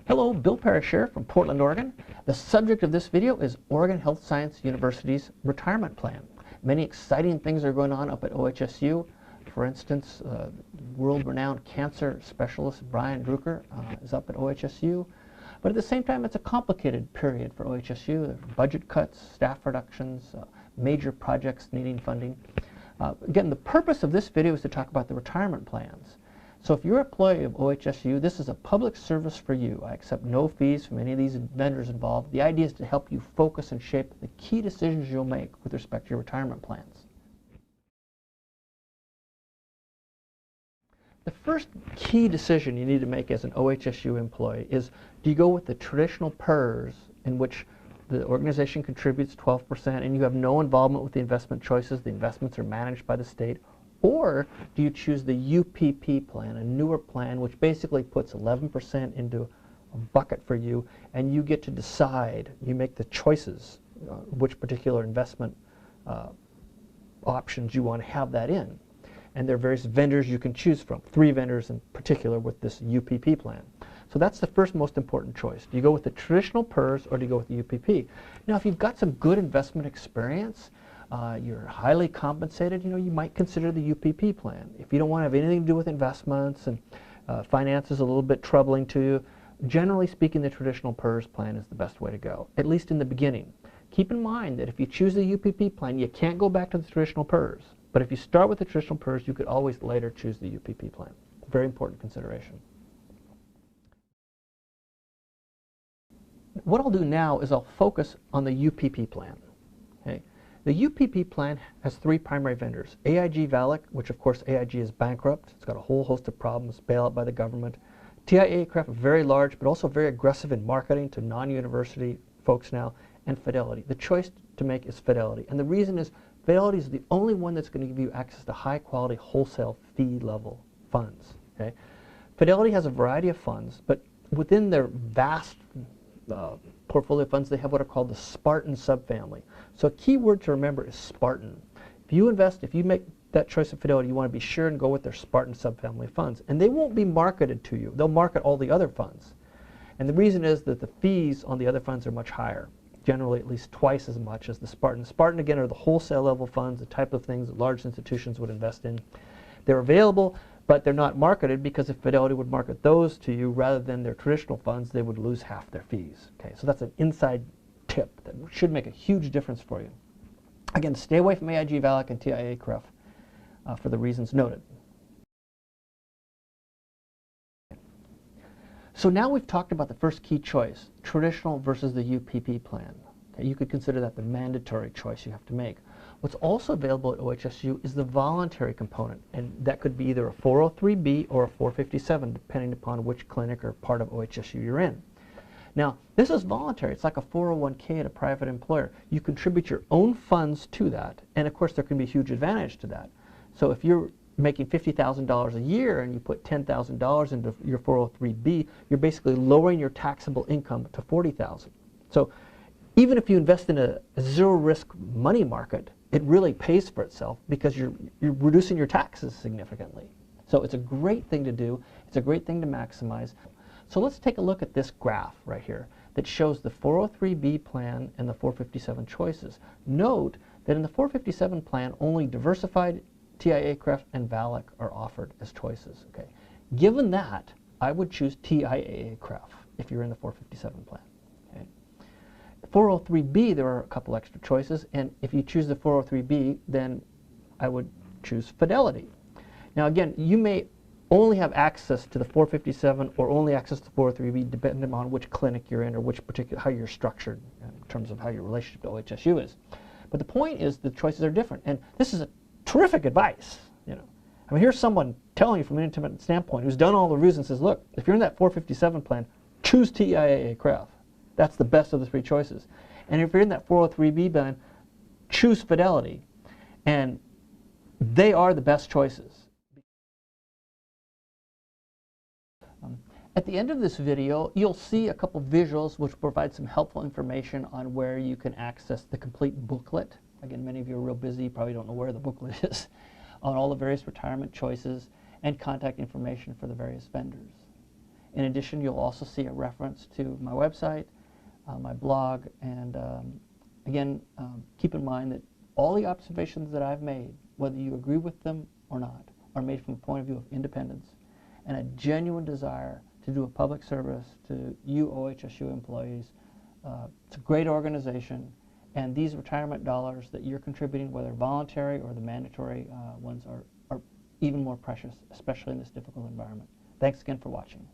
Hello, Bill Parrish here from Portland, Oregon. The subject of this video is Oregon Health Science University's retirement plan. Many exciting things are going on up at OHSU. For instance, world-renowned cancer specialist Brian Drucker is up at OHSU. But at the same time, it's a complicated period for OHSU. There are budget cuts, staff reductions, major projects needing funding. Again, the purpose of this video is to talk about the retirement plans. So if you're an employee of OHSU, this is a public service for you. I accept no fees from any of these vendors involved. The idea is to help you focus and shape the key decisions you'll make with respect to your retirement plans. The first key decision you need to make as an OHSU employee is, do you go with the traditional PERS, in which the organization contributes 12% and you have no involvement with the investment choices, the investments are managed by the state, or do you choose the UPP plan, a newer plan which basically puts 11% into a bucket for you, and you get to decide, you make the choices, which particular investment options you want to have that in. And there are various vendors you can choose from, 3 vendors in particular with this UPP plan. So that's the first most important choice. Do you go with the traditional PERS or do you go with the UPP? Now, if you've got some good investment experience, you're highly compensated, you might consider the UPP plan. If you don't want to have anything to do with investments and finance is a little bit troubling to you, generally speaking, the traditional PERS plan is the best way to go, at least in the beginning. Keep in mind that if you choose the UPP plan, you can't go back to the traditional PERS. But if you start with the traditional PERS, you could always later choose the UPP plan. Very important consideration. What I'll do now is I'll focus on the UPP plan. Okay? The UPP plan has 3 primary vendors. AIG VALIC, which of course AIG is bankrupt. It's got a whole host of problems, bailout by the government. TIAA Craft, very large, but also very aggressive in marketing to non-university folks now. And Fidelity. The choice to make is Fidelity. And the reason is Fidelity is the only one that's going to give you access to high-quality wholesale fee-level funds. Okay? Fidelity has a variety of funds, but within their vast portfolio of funds, they have what are called the Spartan subfamily. So a key word to remember is Spartan. If you make that choice of Fidelity, you want to be sure and go with their Spartan subfamily funds. And they won't be marketed to you. They'll market all the other funds. And the reason is that the fees on the other funds are much higher, generally at least twice as much as the Spartan. Spartan, again, are the wholesale level funds, the type of things that large institutions would invest in. They're available, but they're not marketed, because if Fidelity would market those to you rather than their traditional funds, they would lose half their fees. Okay, so that's an inside tip that should make a huge difference for you. Again, stay away from AIG VALIC and TIAA CREF for the reasons noted. So now we've talked about the first key choice, traditional versus the UPP plan. Okay, you could consider that the mandatory choice you have to make. What's also available at OHSU is the voluntary component, and that could be either a 403B or a 457, depending upon which clinic or part of OHSU you're in. Now, this is voluntary. It's like a 401k at a private employer. You contribute your own funds to that, and of course there can be a huge advantage to that. So if you're making $50,000 a year and you put $10,000 into your 403B, you're basically lowering your taxable income to $40,000. So even if you invest in a zero-risk money market, it really pays for itself because you're reducing your taxes significantly. So it's a great thing to do. It's a great thing to maximize. So let's take a look at this graph right here that shows the 403B plan and the 457 choices. Note that in the 457 plan, only diversified TIAA CREF and VALIC are offered as choices. Okay. Given that, I would choose TIAA CREF if you're in the 457 plan. Okay. 403B, there are a couple extra choices, and if you choose the 403B, then I would choose Fidelity. Now again, you may only have access to the 457 or only access to the 403B depending on which clinic you're in or which particular, how you're structured in terms of how your relationship to OHSU is. But the point is the choices are different, and this is a terrific advice. I mean, here's someone telling you from an independent standpoint who's done all the reviews and says, look, if you're in that 457 plan, choose TIAA CREF. That's the best of the 3 choices. And if you're in that 403B plan, choose Fidelity. And they are the best choices. At the end of this video, you'll see a couple visuals which provide some helpful information on where you can access the complete booklet. Again, many of you are real busy, you probably don't know where the booklet is, on all the various retirement choices and contact information for the various vendors. In addition, you'll also see a reference to my website, my blog, and again, keep in mind that all the observations that I've made, whether you agree with them or not, are made from a point of view of independence and a genuine desire to do a public service to you OHSU employees. It's a great organization, and these retirement dollars that you're contributing, whether voluntary or the mandatory ones, are even more precious, especially in this difficult environment. Thanks again for watching.